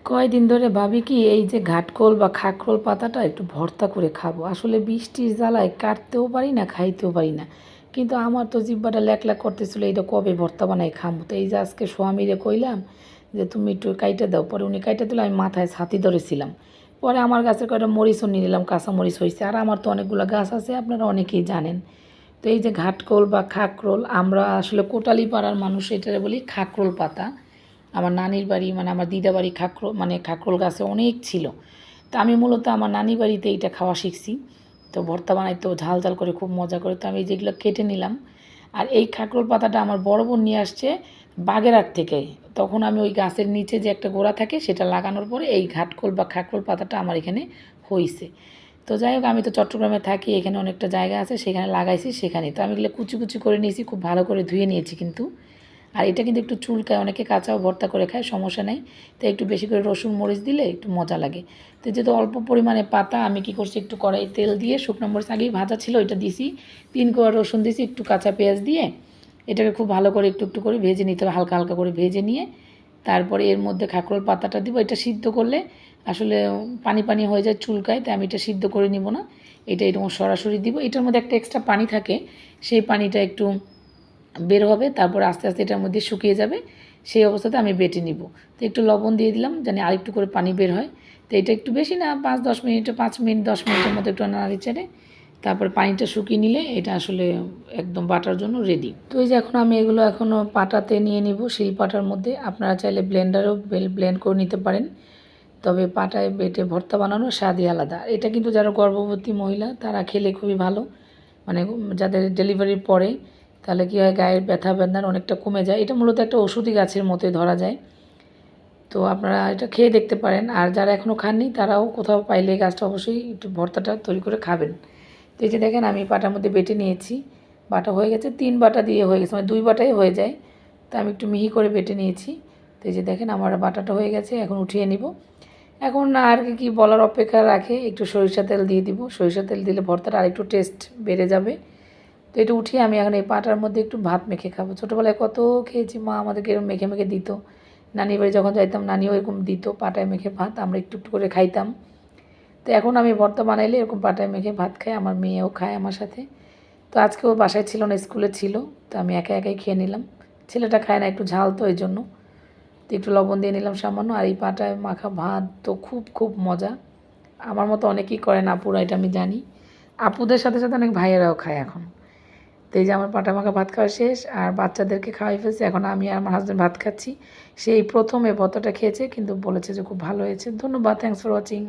কয়দিন ধরে ভাবি কি এই যে ঘাটকোল বা খাকরোল পাতাটা একটু ভর্তা করে খাবো। আসলে বৃষ্টির জ্বালায় কাটতেও পারি না, খাইতেও পারি না। কিন্তু আমার তো জিহ্বাটা ল্যাকল্যাক করতেছিল এইটা কবে ভর্তা বানাই খামু। তো এই যে আজকে স্বামীরে কইলাম যে তুমি একটু কাইটা দাও, পরে উনি কাইটা দিলে আমি মাথায় ছাতি ধরেছিলাম। পরে আমার গাছের কয়টা মরিচও নিয়ে নিলাম, কাঁচা মরিচ হয়েছে। আর আমার তো অনেকগুলো গাছ আছে, আপনারা অনেকেই জানেন। তো এই যে ঘাটকোল বা খাকরোল, আমরা আসলে কোটালি পাড়ার মানুষ এটারে বলি খাকরোল পাতা। আমার নানির বাড়ি মানে আমার দিদা বাড়ি খাকরোল গাছে অনেক ছিল। তো আমি মূলত আমার নানির বাড়িতে এইটা খাওয়া শিখছি। তো ভর্তা বানাইতো ঝাল ঝাল করে, খুব মজা করে। তো আমি যেগুলো কেটে নিলাম। আর এই খাকরোল পাতাটা আমার বড় বোন নিয়ে আসছে বাগেরহাট থেকে। তখন আমি ওই গাছের নিচে যে একটা গোড়া থাকে সেটা লাগানোর পরে এই ঘাটকোল বা খাকরোল পাতাটা আমার এখানে হইছে। তো যাই হোক, আমি তো চট্টগ্রামে থাকি, এখানে অনেকটা জায়গা আছে, সেখানে লাগাইছি সেখানে। তো আমি এগুলো কুচি কুচি করে নিয়েছি, খুব ভালো করে ধুয়ে নিয়েছি কিন্তু। আর এটা কিন্তু একটু চুলকায়, অনেকে কাঁচাও ভর্তা করে খায়, সমস্যা নেই। তো একটু বেশি করে রসুন মরিচ দিলে একটু মজা লাগে। তো যেহেতু অল্প পরিমাণে পাতা, আমি কি করছি একটু কড়াই তেল দিয়ে শুকনো মরিচ আগেই ভাজা ছিল ওইটা দিছি, 3 কোয়া রসুন দিছি, একটু কাঁচা পেঁয়াজ দিয়ে এটাকে খুব ভালো করে একটু একটু করে ভেজে নিতে হবে, হালকা হালকা করে ভেজে নিয়ে তারপরে এর মধ্যে খাকরোল পাতাটা দিব। এটা সিদ্ধ করলে আসলে পানি পানি হয়ে যায়, চুলকায়, তাই আমি এটা সিদ্ধ করে নিব না। এটা এরকম সরাসরি দিব। এটার মধ্যে একটা এক্সট্রা পানি থাকে, সেই পানিটা একটু বের হবে, তারপর আস্তে আস্তে এটার মধ্যে শুকিয়ে যাবে। সেই অবস্থাতে আমি বেটে নিব। তো একটু লবণ দিয়ে দিলাম যেন আরেকটু করে পানি বের হয়। তো এটা একটু বেশি না, 5-10 মিনিট, 5 মিনিট 10 মিনিটের মতো একটু নাড়ি চাড়ে তারপর পানিটা শুকিয়ে নিলে এটা আসলে একদম বাটার জন্য রেডি। তো এই যে এখন আমি এগুলো এখনও পাটাতে নিয়ে নিব, শিল পাটার মধ্যে। আপনারা চাইলে ব্লেন্ডারেও ব্লেন্ড করে নিতে পারেন, তবে পাটায় বেটে ভর্তা বানানোর স্বাদই আলাদা। এটা কিন্তু যারা গর্ভবতী মহিলা তারা খেলে খুবই ভালো, মানে যাদের ডেলিভারির পরে, তাহলে কী হয়, গায়ের ব্যথা বেদনার অনেকটা কমে যায়। এটা মূলত একটা ওষুধি গাছের মতোই ধরা যায়। তো আপনারা এটা খেয়ে দেখতে পারেন। আর যারা এখনও খাননি তারাও কোথাও পাইলে এই গাছটা অবশ্যই একটু ভর্তাটা তৈরি করে খাবেন। তো এই যে দেখেন আমি পাটার মধ্যে বেটে নিয়েছি, বাটা হয়ে গেছে, 3 বাটা দিয়ে হয়ে গেছে, মানে 2 বাটাই হয়ে যায়। তো আমি একটু মিহি করে বেটে নিয়েছি। তো এই যে দেখেন আমার বাটাটা হয়ে গেছে, এখন উঠিয়ে নিব। এখন আর কি বলার অপেক্ষা রাখে, একটু সরিষা তেল দিয়ে দিব। সরিষা তেল দিলে ভর্তাটা আরেকটু টেস্ট বেড়ে যাবে। তো এটা উঠিয়ে আমি এখন এই পাটার মধ্যে একটু ভাত মেখে খাবো। ছোটোবেলায় কত খেয়েছি, মা আমাদেরকে এরকম মেখে মেখে দিত। নানির বাড়ি যখন যাইতাম নানিও এরকম দিত পাটায় মেখে ভাত, আমরা একটু একটু করে খাইতাম। তো এখন আমি ভর্তা বানাইলে এরকম পাটায় মেখে ভাত খাই, আমার মেয়েও খায় আমার সাথে। তো আজকে ও বাসায় ছিল না, স্কুলে ছিল। তো আমি একা একাই খেয়ে নিলাম। ছেলেটা খায় না, একটু ঝাল তো এই জন্য। তো একটু লবণ দিয়ে নিলাম সামান্য। আর এই পাটায় মাখা ভাত তো খুব খুব মজা। আমার মতো অনেকেই করেন আপুরা, এটা আমি জানি। আপুদের সাথে সাথে অনেক ভাইয়েরাও খায় এখন। তো এই যে আমার পাটা মাখা ভাত খাওয়া শেষ, আর বাচ্চাদেরকে খাওয়াই ফেলছি। এখন আমি আর আমার হাজব্যান্ড ভাত খাচ্ছি। সেই প্রথম এই ভর্তাটা খেয়েছে, কিন্তু বলেছে যে খুব ভালো হয়েছে। ধন্যবাদ, থ্যাংকস ফর ওয়াচিং।